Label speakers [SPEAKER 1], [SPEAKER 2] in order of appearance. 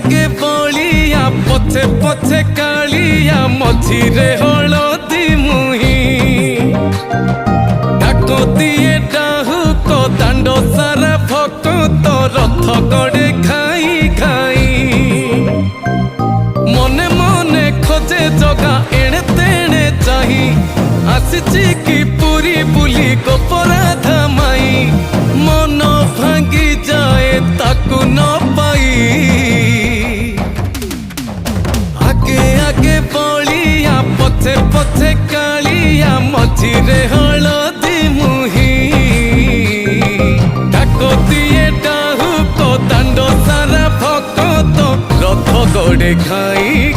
[SPEAKER 1] आगे बलिया पछे पछे कालिया मझिरे हलदी मुही डाक दिए डाहुक दांड सारा भक्त रथ गड़े खाई खाई मने मने खोजे जगा एणे तेणे चाही आसिची कि पूरी बुली गोपराधा माई मन भांगी जाए ताकू न पाई आगे आगे बलिया पछे पछे कालिया मझिरे हलदी मुही डाक दिए डाहुक दांड सारा भक्त रथ गड़े खाई